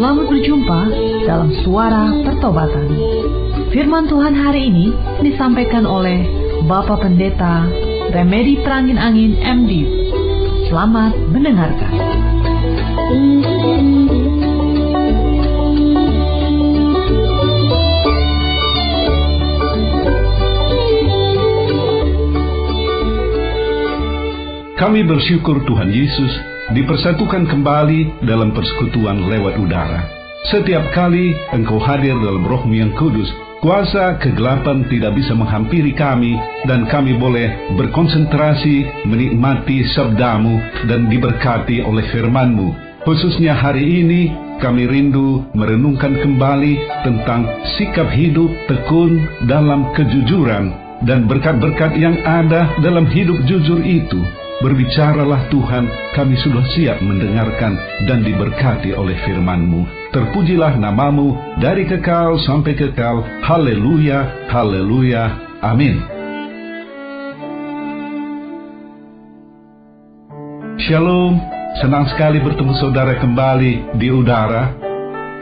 Selamat berjumpa dalam Suara Pertobatan. Firman Tuhan hari ini disampaikan oleh Bapak Pendeta Remedi Perangin Angin MD. Selamat mendengarkan. Kami bersyukur Tuhan Yesus dipersatukan kembali dalam persekutuan lewat udara. Setiap kali Engkau hadir dalam Roh-Mu yang kudus, kuasa kegelapan tidak bisa menghampiri kami, dan kami boleh berkonsentrasi menikmati sabda-Mu dan diberkati oleh firman-Mu. Khususnya hari ini kami rindu merenungkan kembali tentang sikap hidup tekun dalam kejujuran dan berkat-berkat yang ada dalam hidup jujur itu. Berbicaralah Tuhan, kami sudah siap mendengarkan dan diberkati oleh firman-Mu. Terpujilah nama-Mu dari kekal sampai kekal. Haleluya, haleluya, amin. Shalom, senang sekali bertemu saudara kembali di udara.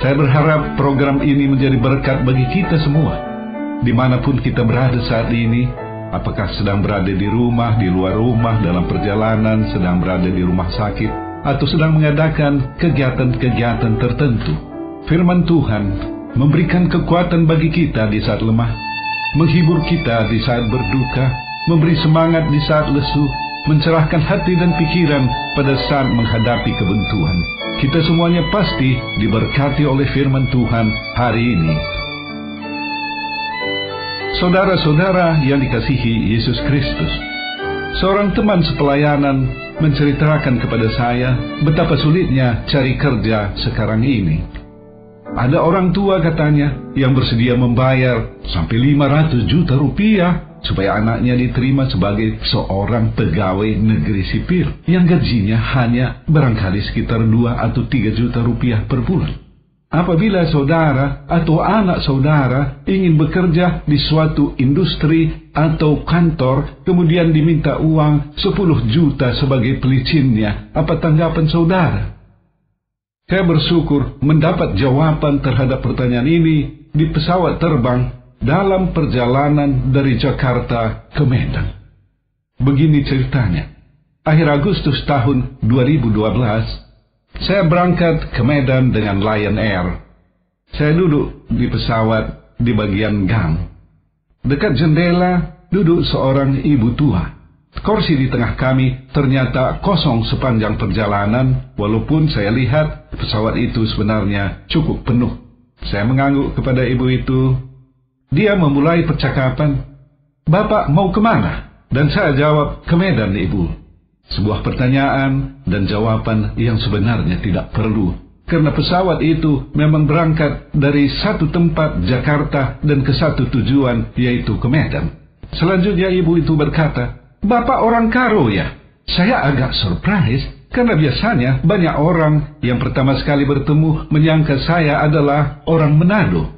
Saya berharap program ini menjadi berkat bagi kita semua, dimanapun kita berada saat ini. Apakah sedang berada di rumah, di luar rumah, dalam perjalanan, sedang berada di rumah sakit, atau sedang mengadakan kegiatan-kegiatan tertentu. Firman Tuhan memberikan kekuatan bagi kita di saat lemah, menghibur kita di saat berduka, memberi semangat di saat lesu, mencerahkan hati dan pikiran pada saat menghadapi kebuntuan. Kita semuanya pasti diberkati oleh firman Tuhan hari ini. Saudara-saudara yang dikasihi Yesus Kristus, seorang teman sepelayanan menceritakan kepada saya betapa sulitnya cari kerja sekarang ini. Ada orang tua katanya yang bersedia membayar sampai 500 juta rupiah supaya anaknya diterima sebagai seorang pegawai negeri sipil yang gajinya hanya barangkali sekitar 2 atau 3 juta rupiah per bulan. Apabila saudara atau anak saudara ingin bekerja di suatu industri atau kantor, kemudian diminta uang 10 juta sebagai pelicinnya, apa tanggapan saudara? Saya bersyukur mendapat jawaban terhadap pertanyaan ini di pesawat terbang dalam perjalanan dari Jakarta ke Medan. Begini ceritanya. Akhir Agustus tahun 2012, saya berangkat ke Medan dengan Lion Air. Saya duduk di pesawat di bagian gang. Dekat jendela duduk seorang ibu tua. Kursi di tengah kami ternyata kosong sepanjang perjalanan, walaupun saya lihat pesawat itu sebenarnya cukup penuh. Saya mengangguk kepada ibu itu. Dia memulai percakapan, "Bapak mau kemana?" Dan saya jawab, "Ke Medan, Ibu." Sebuah pertanyaan dan jawaban yang sebenarnya tidak perlu, karena pesawat itu memang berangkat dari satu tempat Jakarta dan ke satu tujuan, yaitu ke Medan. Selanjutnya ibu itu berkata, "Bapak orang Karo ya?" Saya agak surprise, karena biasanya banyak orang yang pertama sekali bertemu menyangka saya adalah orang Manado.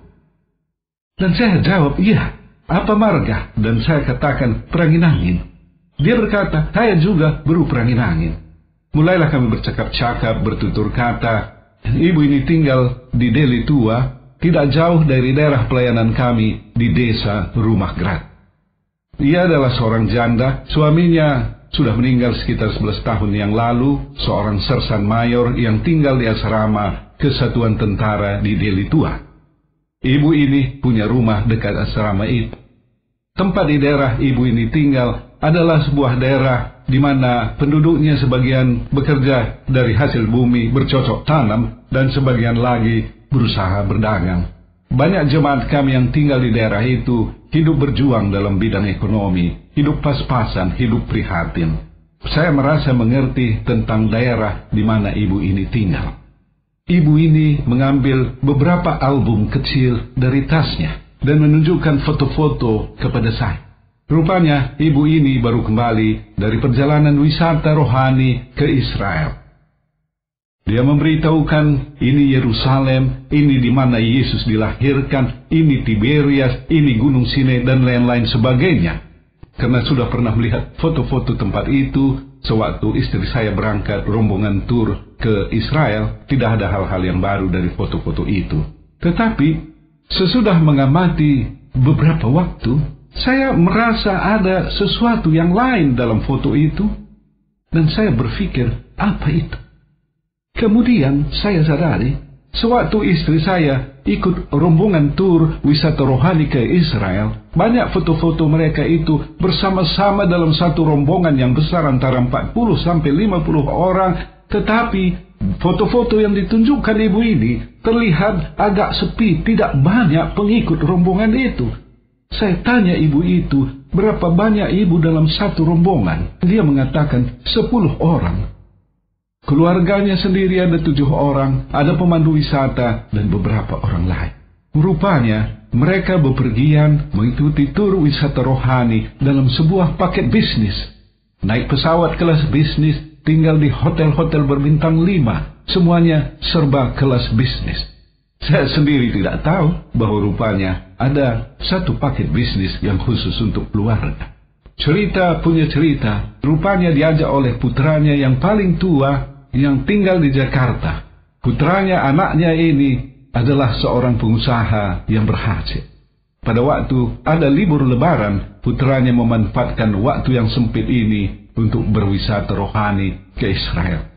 Dan saya jawab, "Iya, apa marga?" Dan saya katakan, "Perangin Angin." Dia berkata, "Saya juga baru Perangin Angin." Mulailah kami bercakap-cakap, bertutur kata. Ibu ini tinggal di Deli Tua, tidak jauh dari daerah pelayanan kami di desa Rumah Grat. Ia adalah seorang janda, suaminya sudah meninggal sekitar 11 tahun yang lalu, seorang sersan mayor yang tinggal di asrama Kesatuan Tentara di Deli Tua. Ibu ini punya rumah dekat asrama itu. Tempat di daerah ibu ini tinggal adalah sebuah daerah di mana penduduknya sebagian bekerja dari hasil bumi bercocok tanam dan sebagian lagi berusaha berdagang. Banyak jemaat kami yang tinggal di daerah itu hidup berjuang dalam bidang ekonomi, hidup pas-pasan, hidup prihatin. Saya merasa mengerti tentang daerah di mana ibu ini tinggal. Ibu ini mengambil beberapa album kecil dari tasnya dan menunjukkan foto-foto kepada saya. Rupanya ibu ini baru kembali dari perjalanan wisata rohani ke Israel. Dia memberitahukan, ini Yerusalem, ini di mana Yesus dilahirkan, ini Tiberias, ini Gunung Sinai, dan lain-lain sebagainya. Karena sudah pernah melihat foto-foto tempat itu, sewaktu istri saya berangkat rombongan tur ke Israel, tidak ada hal-hal yang baru dari foto-foto itu. Tetapi sesudah mengamati beberapa waktu, saya merasa ada sesuatu yang lain dalam foto itu, dan saya berpikir, apa itu? Kemudian saya sadari, sewaktu istri saya ikut rombongan tur wisata rohani ke Israel, banyak foto-foto mereka itu bersama-sama dalam satu rombongan yang besar antara 40 sampai 50 orang, tetapi foto-foto yang ditunjukkan ibu ini terlihat agak sepi, tidak banyak pengikut rombongan itu. Saya tanya ibu itu, berapa banyak ibu dalam satu rombongan? Dia mengatakan 10 orang. Keluarganya sendiri ada 7 orang, ada pemandu wisata, dan beberapa orang lain. Rupanya, mereka bepergian mengikuti tur wisata rohani dalam sebuah paket bisnis. Naik pesawat kelas bisnis, tinggal di hotel-hotel berbintang 5, semuanya serba kelas bisnis. Saya sendiri tidak tahu bahwa rupanya ada satu paket bisnis yang khusus untuk keluarga. Cerita punya cerita, rupanya diajak oleh putranya yang paling tua yang tinggal di Jakarta. Putranya, anaknya ini adalah seorang pengusaha yang berhasil. Pada waktu ada libur lebaran, putranya memanfaatkan waktu yang sempit ini untuk berwisata rohani ke Israel.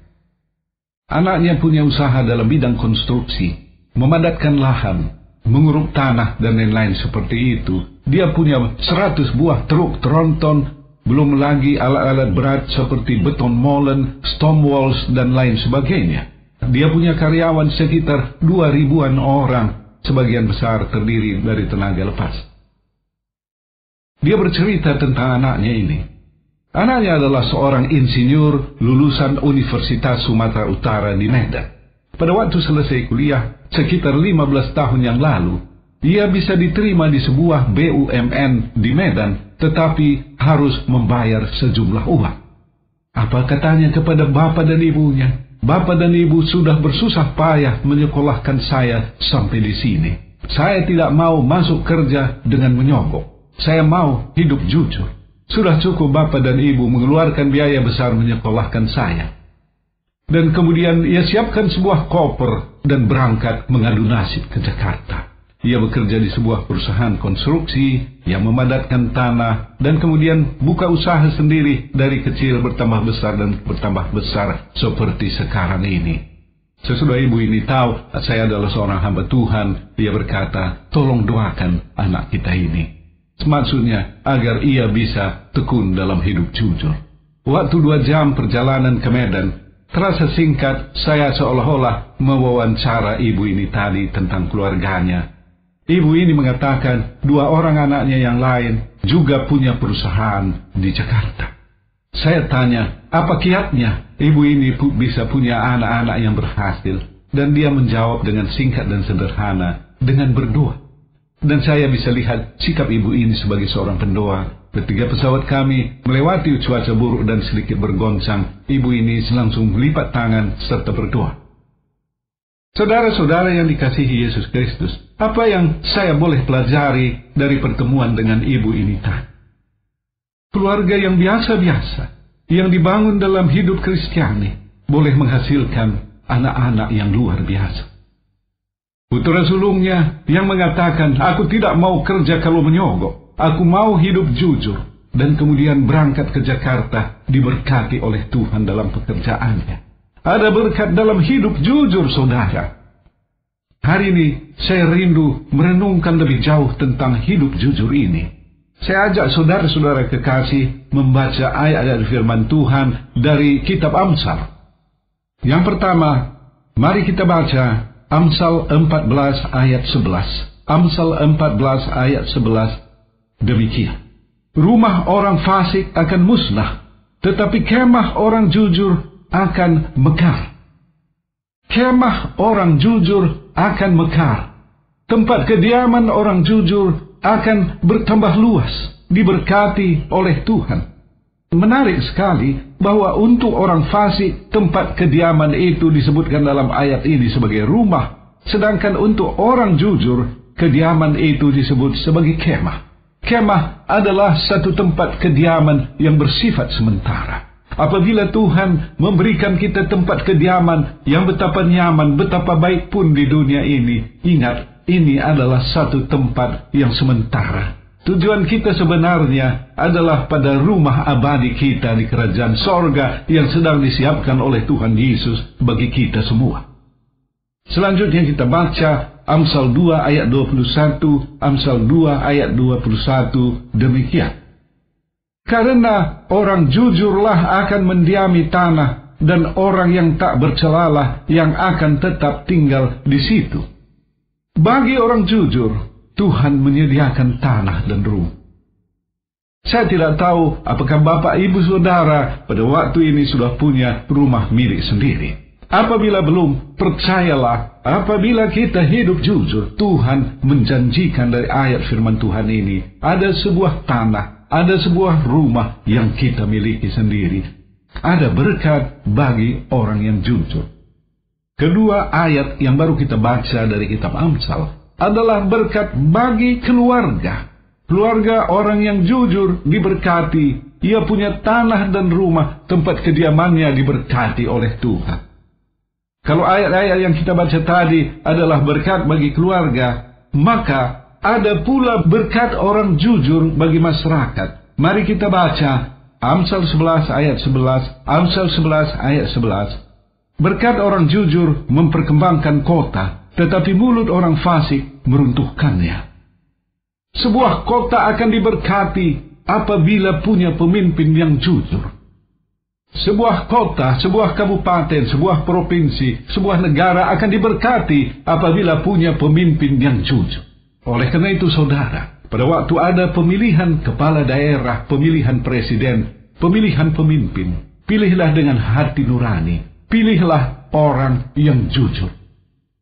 Anaknya punya usaha dalam bidang konstruksi, memadatkan lahan, menguruk tanah, dan lain-lain seperti itu. Dia punya 100 buah truk tronton, belum lagi alat-alat berat seperti beton molen, stone walls, dan lain sebagainya. Dia punya karyawan sekitar 2.000-an orang, sebagian besar terdiri dari tenaga lepas. Dia bercerita tentang anaknya ini. Anaknya adalah seorang insinyur lulusan Universitas Sumatera Utara di Medan. Pada waktu selesai kuliah, sekitar 15 tahun yang lalu, ia bisa diterima di sebuah BUMN di Medan, tetapi harus membayar sejumlah uang. Apa katanya kepada bapak dan ibunya? Bapak dan ibu sudah bersusah payah menyekolahkan saya sampai di sini. Saya tidak mau masuk kerja dengan menyogok. Saya mau hidup jujur. Sudah cukup bapak dan ibu mengeluarkan biaya besar menyekolahkan saya. Dan kemudian ia siapkan sebuah koper dan berangkat mengadu nasib ke Jakarta. Ia bekerja di sebuah perusahaan konstruksi yang memadatkan tanah, dan kemudian buka usaha sendiri dari kecil bertambah besar dan bertambah besar seperti sekarang ini. Sesudah ibu ini tahu saya adalah seorang hamba Tuhan, ia berkata, tolong doakan anak kita ini. Maksudnya agar ia bisa tekun dalam hidup jujur. Waktu 2 jam perjalanan ke Medan, terasa singkat. Saya seolah-olah mewawancara ibu ini tadi tentang keluarganya. Ibu ini mengatakan 2 orang anaknya yang lain juga punya perusahaan di Jakarta. Saya tanya, apa kiatnya ibu ini bisa punya anak-anak yang berhasil? Dan dia menjawab dengan singkat dan sederhana, dengan berdoa. Dan saya bisa lihat sikap ibu ini sebagai seorang pendoa. Ketika pesawat kami melewati cuaca buruk dan sedikit bergoncang, ibu ini langsung melipat tangan serta berdoa. Saudara-saudara yang dikasihi Yesus Kristus, apa yang saya boleh pelajari dari pertemuan dengan ibu ini tadi? Keluarga yang biasa-biasa, yang dibangun dalam hidup Kristiani, boleh menghasilkan anak-anak yang luar biasa. Putra sulungnya yang mengatakan, aku tidak mau kerja kalau menyogok, aku mau hidup jujur, dan kemudian berangkat ke Jakarta, diberkati oleh Tuhan dalam pekerjaannya. Ada berkat dalam hidup jujur, saudara. Hari ini saya rindu merenungkan lebih jauh tentang hidup jujur ini. Saya ajak saudara-saudara kekasih membaca ayat-ayat firman Tuhan dari kitab Amsal. Yang pertama, mari kita baca Amsal 14 ayat 11. Amsal 14 ayat 11 demikian. Rumah orang fasik akan musnah, tetapi kemah orang jujur akan mekar. Kemah orang jujur akan mekar. Tempat kediaman orang jujur akan bertambah luas, diberkati oleh Tuhan. Menarik sekali bahwa untuk orang fasik, tempat kediaman itu disebutkan dalam ayat ini sebagai rumah, sedangkan untuk orang jujur, kediaman itu disebut sebagai kemah. Kemah adalah satu tempat kediaman yang bersifat sementara. Apabila Tuhan memberikan kita tempat kediaman yang betapa nyaman, betapa baik pun di dunia ini, ingat, ini adalah satu tempat yang sementara. Tujuan kita sebenarnya adalah pada rumah abadi kita di kerajaan sorga yang sedang disiapkan oleh Tuhan Yesus bagi kita semua. Selanjutnya kita baca Amsal 2 ayat 21, Amsal 2 ayat 21, demikian. Karena orang jujurlah akan mendiami tanah, dan orang yang tak bercelalah yang akan tetap tinggal di situ. Bagi orang jujur, Tuhan menyediakan tanah dan rumah. Saya tidak tahu apakah Bapak Ibu Saudara pada waktu ini sudah punya rumah milik sendiri. Apabila belum, percayalah, apabila kita hidup jujur, Tuhan menjanjikan dari ayat firman Tuhan ini, ada sebuah tanah, ada sebuah rumah yang kita miliki sendiri. Ada berkat bagi orang yang jujur. Kedua ayat yang baru kita baca dari kitab Amsal adalah berkat bagi keluarga. Keluarga orang yang jujur diberkati. Ia punya tanah dan rumah, tempat kediamannya diberkati oleh Tuhan. Kalau ayat-ayat yang kita baca tadi adalah berkat bagi keluarga, maka ada pula berkat orang jujur bagi masyarakat. Mari kita baca Amsal 11 ayat 11, Amsal 11 ayat 11. Berkat orang jujur memperkembangkan kota, tetapi mulut orang fasik meruntuhkannya. Sebuah kota akan diberkati apabila punya pemimpin yang jujur. Sebuah kota, sebuah kabupaten, sebuah provinsi, sebuah negara akan diberkati apabila punya pemimpin yang jujur. Oleh karena itu, saudara, pada waktu ada pemilihan kepala daerah, pemilihan presiden, pemilihan pemimpin, pilihlah dengan hati nurani, pilihlah orang yang jujur.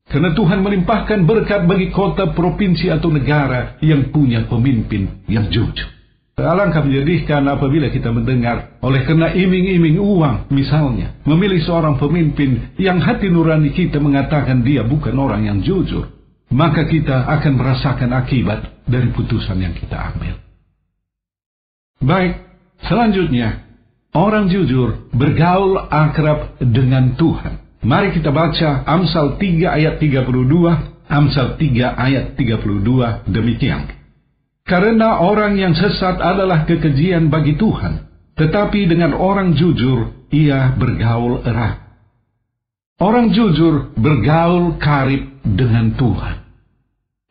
Karena Tuhan melimpahkan berkat bagi kota, provinsi, atau negara yang punya pemimpin yang jujur. Alangkah menyedihkan apabila kita mendengar oleh karena iming-iming uang, misalnya, memilih seorang pemimpin yang hati nurani kita mengatakan dia bukan orang yang jujur. Maka kita akan merasakan akibat dari putusan yang kita ambil. Baik, selanjutnya, orang jujur bergaul akrab dengan Tuhan. Mari kita baca Amsal 3 ayat 32, Amsal 3 ayat 32, demikian. Karena orang yang sesat adalah kekejian bagi Tuhan, tetapi dengan orang jujur ia bergaul erat. Orang jujur bergaul karib dengan Tuhan.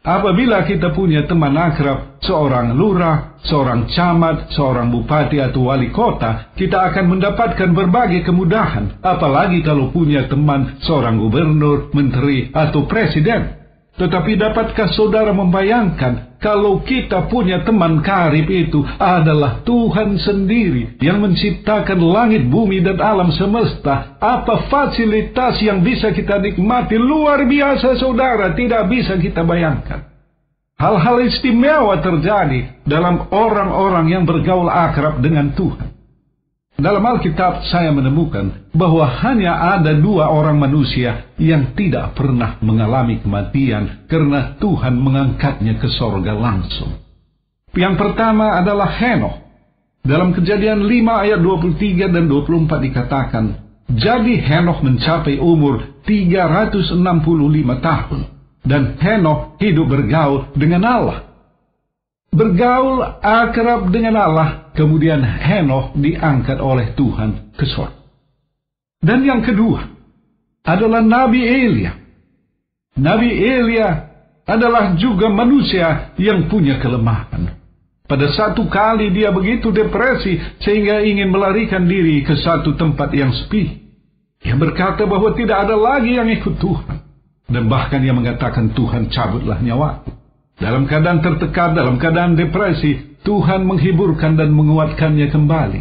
Apabila kita punya teman akrab, seorang lurah, seorang camat, seorang bupati atau wali kota, kita akan mendapatkan berbagai kemudahan. Apalagi kalau punya teman seorang gubernur, menteri, atau presiden. Tetapi dapatkah saudara membayangkan kalau kita punya teman karib itu adalah Tuhan sendiri yang menciptakan langit, bumi, dan alam semesta? Apa fasilitas yang bisa kita nikmati luar biasa, saudara, tidak bisa kita bayangkan. Hal-hal istimewa terjadi dalam orang-orang yang bergaul akrab dengan Tuhan. Dalam Alkitab saya menemukan bahwa hanya ada 2 orang manusia yang tidak pernah mengalami kematian karena Tuhan mengangkatnya ke sorga langsung. Yang pertama adalah Henokh. Dalam Kejadian 5 ayat 23 dan 24 dikatakan, jadi Henokh mencapai umur 365 tahun, dan Henokh hidup bergaul dengan Allah. Bergaul akrab dengan Allah, kemudian Henokh diangkat oleh Tuhan ke surga. Dan yang kedua adalah Nabi Elia. Nabi Elia adalah juga manusia yang punya kelemahan. Pada satu kali dia begitu depresi sehingga ingin melarikan diri ke satu tempat yang sepi. Dia berkata bahwa tidak ada lagi yang ikut Tuhan. Dan bahkan dia mengatakan, Tuhan, cabutlah nyawaku. Dalam keadaan tertekan, dalam keadaan depresi, Tuhan menghiburkan dan menguatkannya kembali.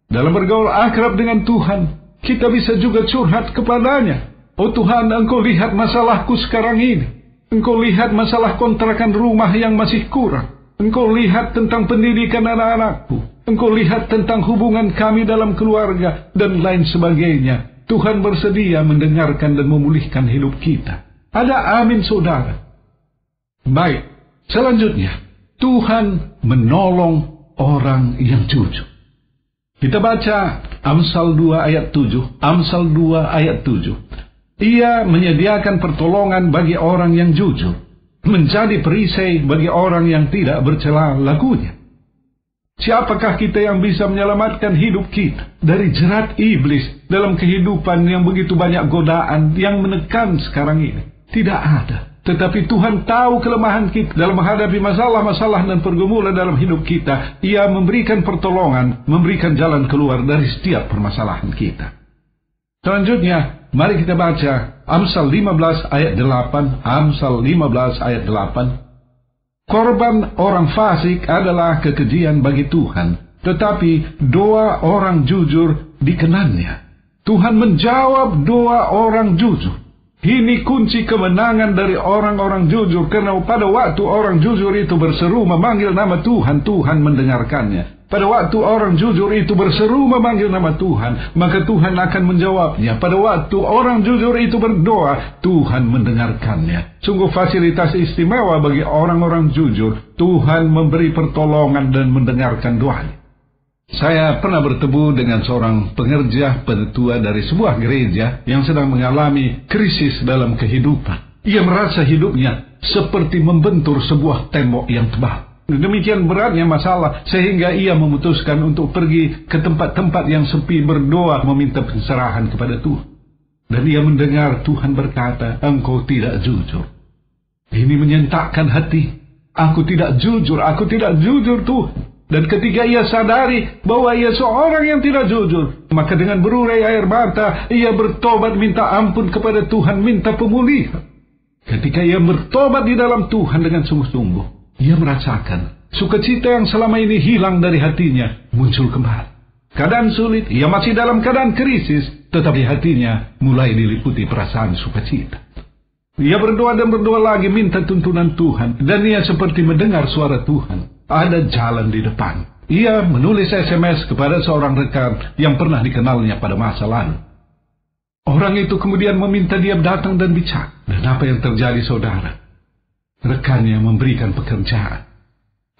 Dalam bergaul akrab dengan Tuhan, kita bisa juga curhat kepadanya. Oh Tuhan, Engkau lihat masalahku sekarang ini. Engkau lihat masalah kontrakan rumah yang masih kurang. Engkau lihat tentang pendidikan anak-anakku. Engkau lihat tentang hubungan kami dalam keluarga, dan lain sebagainya. Tuhan bersedia mendengarkan dan memulihkan hidup kita. Ada amin, saudara. Baik, selanjutnya, Tuhan menolong orang yang jujur. Kita baca Amsal 2 ayat 7. Amsal 2 ayat 7. Ia menyediakan pertolongan bagi orang yang jujur, menjadi perisai bagi orang yang tidak bercela lakunya. Siapakah kita yang bisa menyelamatkan hidup kita dari jerat iblis dalam kehidupan yang begitu banyak godaan yang menekan sekarang ini? Tidak ada. Tetapi Tuhan tahu kelemahan kita dalam menghadapi masalah-masalah dan pergumulan dalam hidup kita. Ia memberikan pertolongan, memberikan jalan keluar dari setiap permasalahan kita. Selanjutnya, mari kita baca Amsal 15 ayat 8. Amsal 15 ayat 8. Korban orang fasik adalah kekejian bagi Tuhan, tetapi doa orang jujur dikenannya. Tuhan menjawab doa orang jujur. Ini kunci kemenangan dari orang-orang jujur, karena pada waktu orang jujur itu berseru memanggil nama Tuhan, Tuhan mendengarkannya. Pada waktu orang jujur itu berseru memanggil nama Tuhan, maka Tuhan akan menjawabnya. Pada waktu orang jujur itu berdoa, Tuhan mendengarkannya. Sungguh fasilitas istimewa bagi orang-orang jujur. Tuhan memberi pertolongan dan mendengarkan doanya. Saya pernah bertemu dengan seorang pengerja penetua dari sebuah gereja yang sedang mengalami krisis dalam kehidupan. Ia merasa hidupnya seperti membentur sebuah tembok yang tebal. Demikian beratnya masalah sehingga ia memutuskan untuk pergi ke tempat-tempat yang sepi, berdoa meminta pencerahan kepada Tuhan. Dan ia mendengar Tuhan berkata, "Engkau tidak jujur." Ini menyentakkan hati. Aku tidak jujur Tuhan. Dan ketika ia sadari bahwa ia seorang yang tidak jujur, maka dengan berurai air mata, ia bertobat minta ampun kepada Tuhan, minta pemulihan. Ketika ia bertobat di dalam Tuhan dengan sungguh-sungguh, ia merasakan sukacita yang selama ini hilang dari hatinya muncul kembali. Keadaan sulit, ia masih dalam keadaan krisis, tetapi hatinya mulai diliputi perasaan sukacita. Ia berdoa dan berdoa lagi minta tuntunan Tuhan, dan ia seperti mendengar suara Tuhan. Ada jalan di depan. Ia menulis SMS kepada seorang rekan yang pernah dikenalnya pada masa lalu. Orang itu kemudian meminta dia datang dan bicara. Dan apa yang terjadi, saudara? Rekannya memberikan pekerjaan,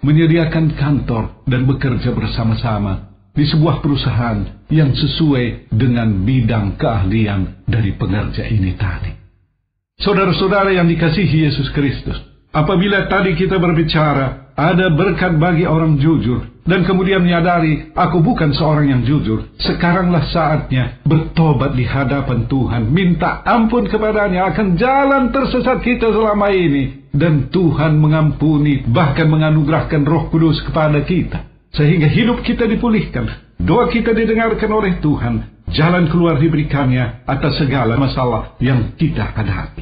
menyediakan kantor dan bekerja bersama-sama di sebuah perusahaan yang sesuai dengan bidang keahlian dari pekerja ini tadi. Saudara-saudara yang dikasihi Yesus Kristus, apabila tadi kita berbicara ada berkat bagi orang jujur, dan kemudian menyadari aku bukan seorang yang jujur, sekaranglah saatnya bertobat di hadapan Tuhan, minta ampun kepadanya akan jalan tersesat kita selama ini, dan Tuhan mengampuni, bahkan menganugerahkan Roh Kudus kepada kita, sehingga hidup kita dipulihkan, doa kita didengarkan oleh Tuhan, jalan keluar diberikannya atas segala masalah yang kita hadapi.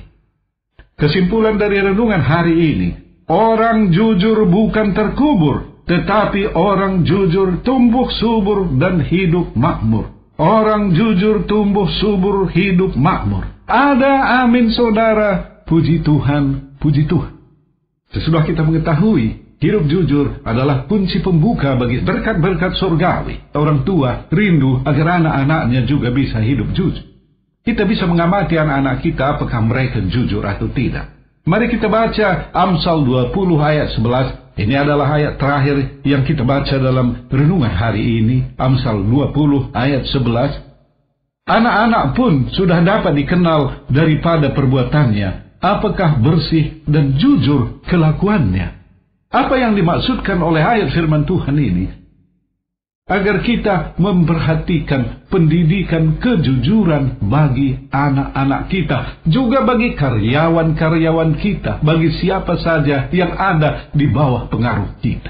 Kesimpulan dari renungan hari ini, orang jujur bukan terkubur, tetapi orang jujur tumbuh subur dan hidup makmur. Orang jujur tumbuh subur, hidup makmur. Ada amin, saudara. Puji Tuhan, puji Tuhan. Sesudah kita mengetahui hidup jujur adalah kunci pembuka bagi berkat-berkat surgawi, orang tua rindu agar anak-anaknya juga bisa hidup jujur. Kita bisa mengamati anak-anak kita apakah mereka jujur atau tidak. Mari kita baca Amsal 20 ayat 11. Ini adalah ayat terakhir yang kita baca dalam renungan hari ini. Amsal 20 ayat 11. Anak-anak pun sudah dapat dikenal daripada perbuatannya, apakah bersih dan jujur kelakuannya. Apa yang dimaksudkan oleh ayat firman Tuhan ini? Agar kita memperhatikan pendidikan kejujuran bagi anak-anak kita, juga bagi karyawan-karyawan kita, bagi siapa saja yang ada di bawah pengaruh kita.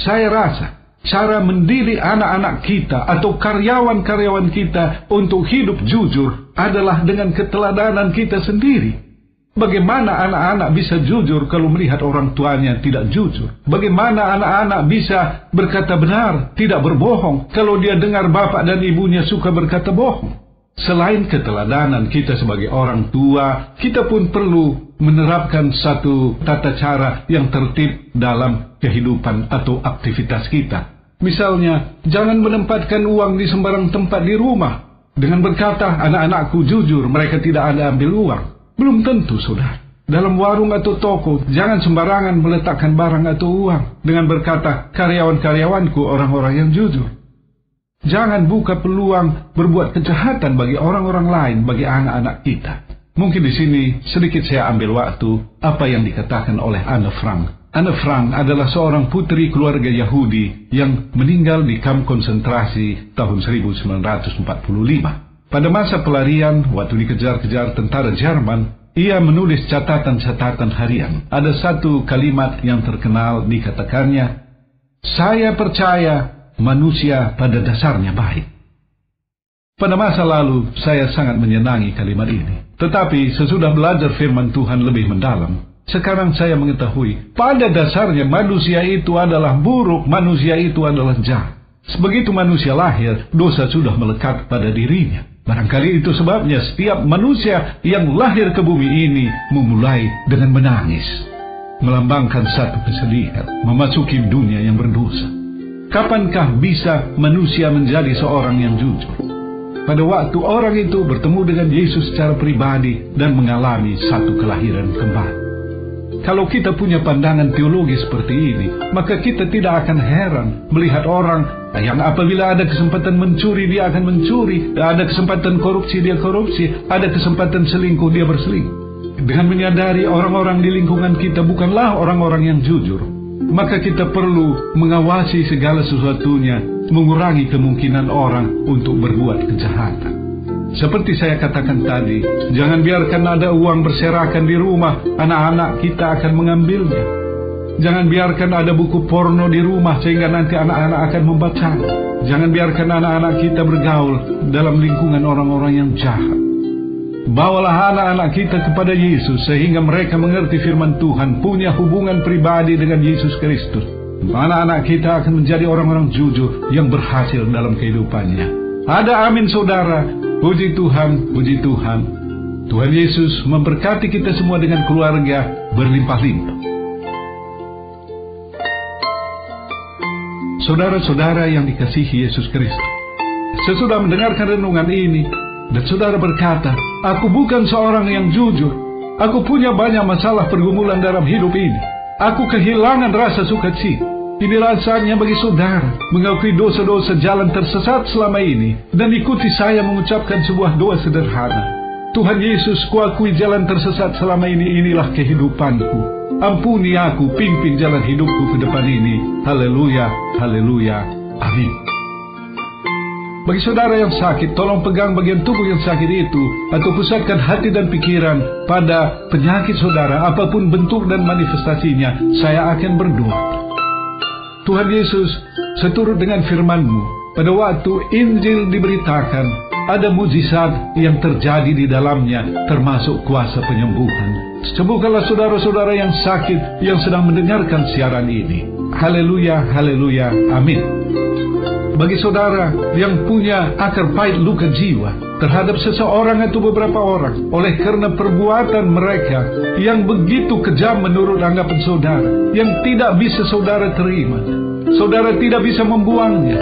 Saya rasa cara mendidik anak-anak kita atau karyawan-karyawan kita untuk hidup jujur adalah dengan keteladanan kita sendiri. Bagaimana anak-anak bisa jujur kalau melihat orang tuanya tidak jujur? Bagaimana anak-anak bisa berkata benar, tidak berbohong, kalau dia dengar bapak dan ibunya suka berkata bohong? Selain keteladanan kita sebagai orang tua, kita pun perlu menerapkan satu tata cara yang tertib dalam kehidupan atau aktivitas kita. Misalnya, jangan menempatkan uang di sembarang tempat di rumah dengan berkata, anak-anakku jujur, mereka tidak ada ambil uang. Belum tentu, saudara. Dalam warung atau toko, jangan sembarangan meletakkan barang atau uang dengan berkata, karyawan-karyawanku orang-orang yang jujur. Jangan buka peluang berbuat kejahatan bagi orang-orang lain, bagi anak-anak kita. Mungkin di sini sedikit saya ambil waktu apa yang dikatakan oleh Anne Frank. Anne Frank adalah seorang putri keluarga Yahudi yang meninggal di kamp konsentrasi tahun 1945. Pada masa pelarian, waktu dikejar-kejar tentara Jerman, ia menulis catatan-catatan harian. Ada satu kalimat yang terkenal dikatakannya, "Saya percaya manusia pada dasarnya baik." Pada masa lalu, saya sangat menyenangi kalimat ini. Tetapi sesudah belajar firman Tuhan lebih mendalam, sekarang saya mengetahui, pada dasarnya manusia itu adalah buruk, manusia itu adalah jahat. Sebegitu manusia lahir, dosa sudah melekat pada dirinya. Barangkali itu sebabnya setiap manusia yang lahir ke bumi ini memulai dengan menangis, melambangkan satu kesedihan, memasuki dunia yang berdosa. Kapankah bisa manusia menjadi seorang yang jujur? Pada waktu orang itu bertemu dengan Yesus secara pribadi dan mengalami satu kelahiran kembali. Kalau kita punya pandangan teologi seperti ini, maka kita tidak akan heran melihat orang yang apabila ada kesempatan mencuri, dia akan mencuri. Ada kesempatan korupsi, dia korupsi. Ada kesempatan selingkuh, dia berselingkuh. Dengan menyadari orang-orang di lingkungan kita bukanlah orang-orang yang jujur, maka kita perlu mengawasi segala sesuatunya, mengurangi kemungkinan orang untuk berbuat kejahatan. Seperti saya katakan tadi, jangan biarkan ada uang berserakan di rumah, anak-anak kita akan mengambilnya. Jangan biarkan ada buku porno di rumah sehingga nanti anak-anak akan membacanya. Jangan biarkan anak-anak kita bergaul dalam lingkungan orang-orang yang jahat. Bawalah anak-anak kita kepada Yesus sehingga mereka mengerti firman Tuhan, punya hubungan pribadi dengan Yesus Kristus. Anak-anak kita akan menjadi orang-orang jujur yang berhasil dalam kehidupannya. Ada amin saudara. Puji Tuhan, puji Tuhan. Tuhan Yesus memberkati kita semua dengan keluarga berlimpah-limpah. Saudara-saudara yang dikasihi Yesus Kristus, sesudah mendengarkan renungan ini, dan saudara berkata, "Aku bukan seorang yang jujur. Aku punya banyak masalah pergumulan dalam hidup ini. Aku kehilangan rasa sukacita." Inilah saatnya bagi saudara mengakui dosa-dosa jalan tersesat selama ini dan ikuti saya mengucapkan sebuah doa sederhana. Tuhan Yesus, kuakui jalan tersesat selama ini, inilah kehidupanku. Ampuni aku, pimpin jalan hidupku ke depan ini. Haleluya, haleluya, amin. Bagi saudara yang sakit, tolong pegang bagian tubuh yang sakit itu, atau pusatkan hati dan pikiran pada penyakit saudara, apapun bentuk dan manifestasinya. Saya akan berdoa. Tuhan Yesus, seturut dengan firman-Mu, pada waktu Injil diberitakan, ada mujizat yang terjadi di dalamnya, termasuk kuasa penyembuhan. Sembuhkanlah saudara-saudara yang sakit yang sedang mendengarkan siaran ini. Haleluya, haleluya, amin. Bagi saudara yang punya akar pahit luka jiwa terhadap seseorang atau beberapa orang oleh karena perbuatan mereka yang begitu kejam menurut anggapan saudara, yang tidak bisa saudara terima, saudara tidak bisa membuangnya,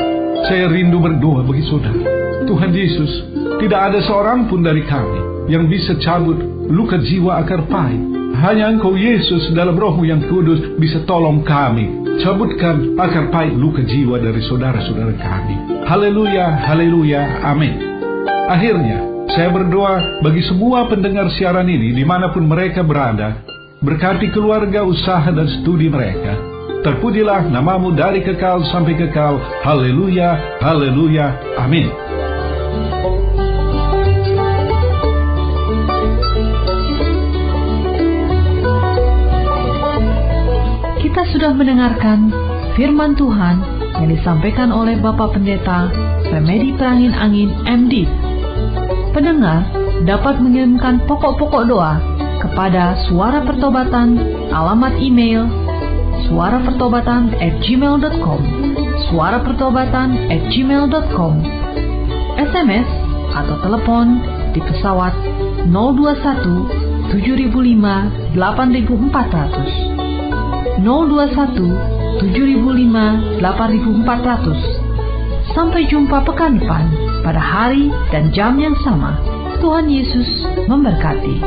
saya rindu berdoa bagi saudara. Tuhan Yesus, tidak ada seorang pun dari kami yang bisa cabut luka jiwa akar pahit. Hanya Engkau Yesus dalam Roh-Mu yang kudus bisa tolong kami cabutkan akar pahit luka jiwa dari saudara-saudara kami. Haleluya, haleluya, amin. Akhirnya, saya berdoa bagi semua pendengar siaran ini dimanapun mereka berada. Berkati keluarga, usaha, dan studi mereka. Terpujilah nama-Mu dari kekal sampai kekal. Haleluya, haleluya, amin. Kita sudah mendengarkan firman Tuhan yang disampaikan oleh Bapak Pendeta Remedi Prangin Angin MD. Pendengar dapat mengirimkan pokok-pokok doa kepada Suara Pertobatan, alamat email suarapertobatan@gmail.com, suarapertobatan@gmail.com, SMS atau telepon di pesawat 021 7005 8400, 021 7005 8400. Sampai jumpa pekan depan pada hari dan jam yang sama. Tuhan Yesus memberkati.